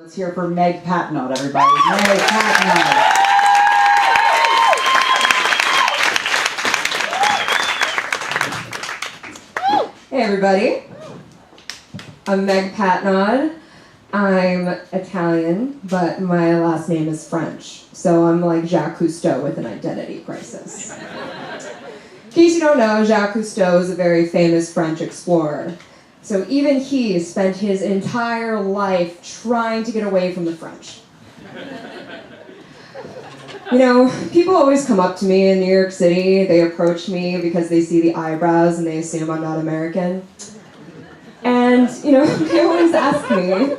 Let's hear for Meg Patenaude, everybody. Meg Patenaude. Hey everybody, I'm Meg Patenaude. I'm Italian, but my last name is French, so I'm like Jacques Cousteau with an identity crisis. In case you don't know, Jacques Cousteau is a very famous French explorer. So even he spent his entire life trying to get away from the French. You know, people always come up to me in New York City, they approach me because they see the eyebrows and they assume I'm not American. And, you know, they always ask me,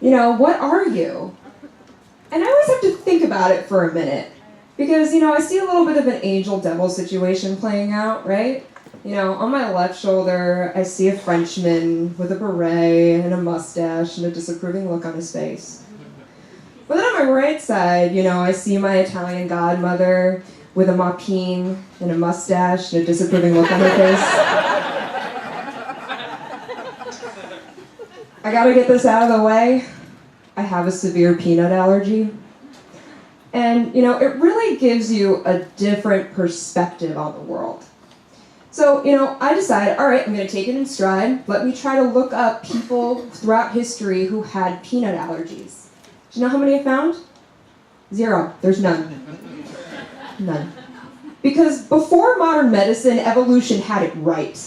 you know, what are you? And I always have to think about it for a minute. Because, you know, I see a little bit of an angel-devil situation playing out, right? You know, on my left shoulder, I see a Frenchman with a beret and a mustache and a disapproving look on his face. But then on my right side, you know, I see my Italian godmother with a moppine and a mustache and a disapproving look on her face. I gotta get this out of the way. I have a severe peanut allergy. And, you know, it really gives you a different perspective on the world. So, you know, I decided, all right, I'm going to take it in stride. Let me try to look up people throughout history who had peanut allergies. Do you know how many I found? 0. There's none. None. Because before modern medicine, evolution had it right.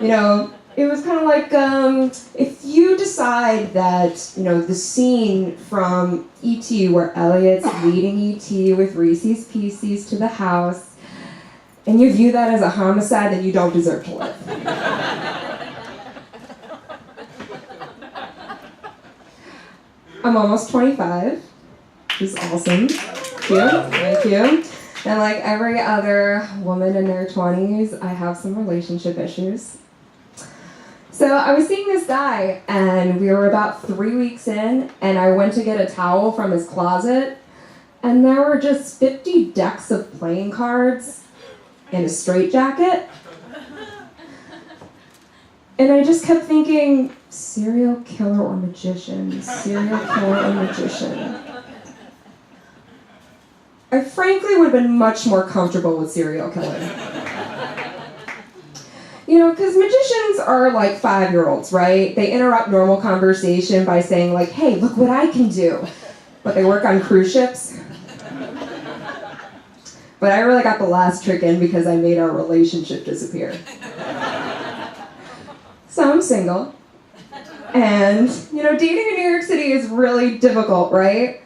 You know, it was kind of like, if you decide that, you know, the scene from E.T. where Elliot's leading E.T. with Reese's Pieces to the house, and you view that as a homicide, then you don't deserve to live. I'm almost 25. Which is awesome. Thank you. Thank you. And like every other woman in their 20s, I have some relationship issues. So I was seeing this guy, and we were about 3 weeks in, and I went to get a towel from his closet, and there were just 50 decks of playing cards in a straitjacket. And I just kept thinking, serial killer or magician, serial killer or magician. I frankly would have been much more comfortable with serial killer. You know, because magicians are like 5-year-olds, right? They interrupt normal conversation by saying like, hey, look what I can do. But they work on cruise ships. But I really got the last trick in because I made our relationship disappear. So I'm single. And, you know, dating in New York City is really difficult, right?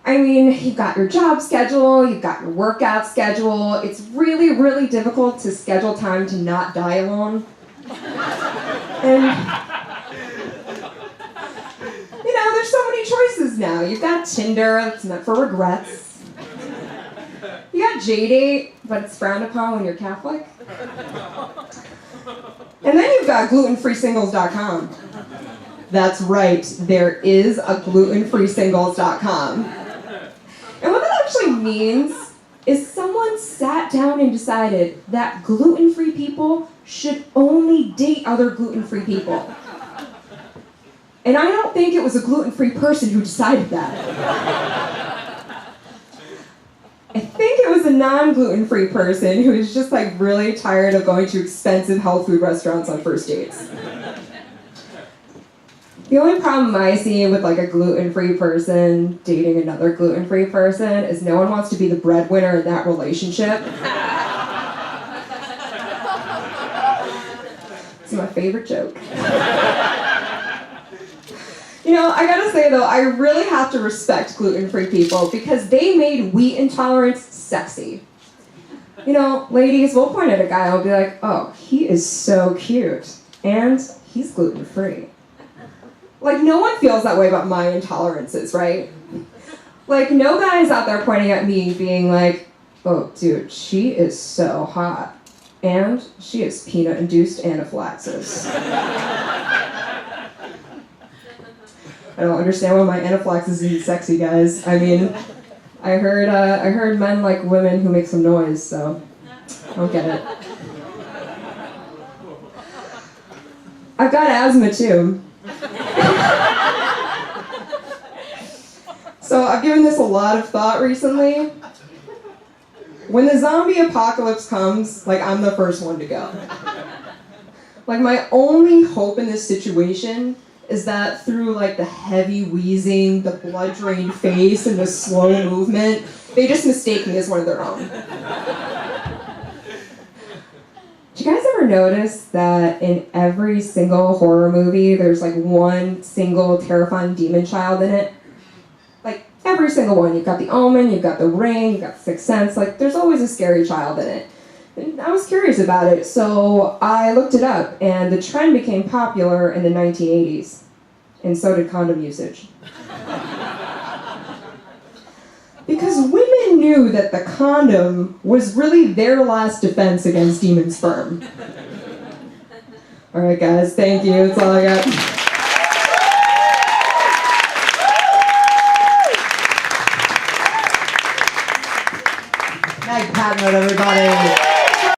I mean, you've got your job schedule, you've got your workout schedule. It's really, really difficult to schedule time to not die alone. And, you know, there's so many choices now. You've got Tinder, that's meant for regrets. You got J-Date, but it's frowned upon when you're Catholic. And then you've got glutenfreesingles.com. That's right, there is a glutenfreesingles.com. And what that actually means is someone sat down and decided that gluten-free people should only date other gluten-free people. And I don't think it was a gluten-free person who decided that. I think it was a non-gluten-free person who was just like really tired of going to expensive health food restaurants on first dates. The only problem I see with like a gluten-free person dating another gluten-free person is no one wants to be the breadwinner in that relationship. It's my favorite joke. You know, I gotta say though, I really have to respect gluten-free people because they made wheat intolerance sexy. You know, ladies, we'll point at a guy and we'll be like, oh, he is so cute, and he's gluten-free. Like, no one feels that way about my intolerances, right? Like, no guy is out there pointing at me being like, oh, dude, she is so hot, and she has peanut-induced anaphylaxis. I don't understand why my anaphylaxis isn't sexy, guys. I mean, I heard men like women who make some noise, so I don't get it. I've got asthma too. So I've given this a lot of thought recently. When the zombie apocalypse comes, like, I'm the first one to go. Like, my only hope in this situation is that through, like, the heavy wheezing, the blood-drained face, and the slow movement, they just mistake me as one of their own. Did you guys ever notice that in every single horror movie, there's, like, one single terrifying demon child in it? Like, every single one. You've got The Omen, you've got The Ring, you've got The Sixth Sense. Like, there's always a scary child in it. And I was curious about it, so I looked it up, and the trend became popular in the 1980s. And so did condom usage. Because women knew that the condom was really their last defense against demon sperm. Alright guys, thank you, that's all I got. Meg Patenaude, everybody.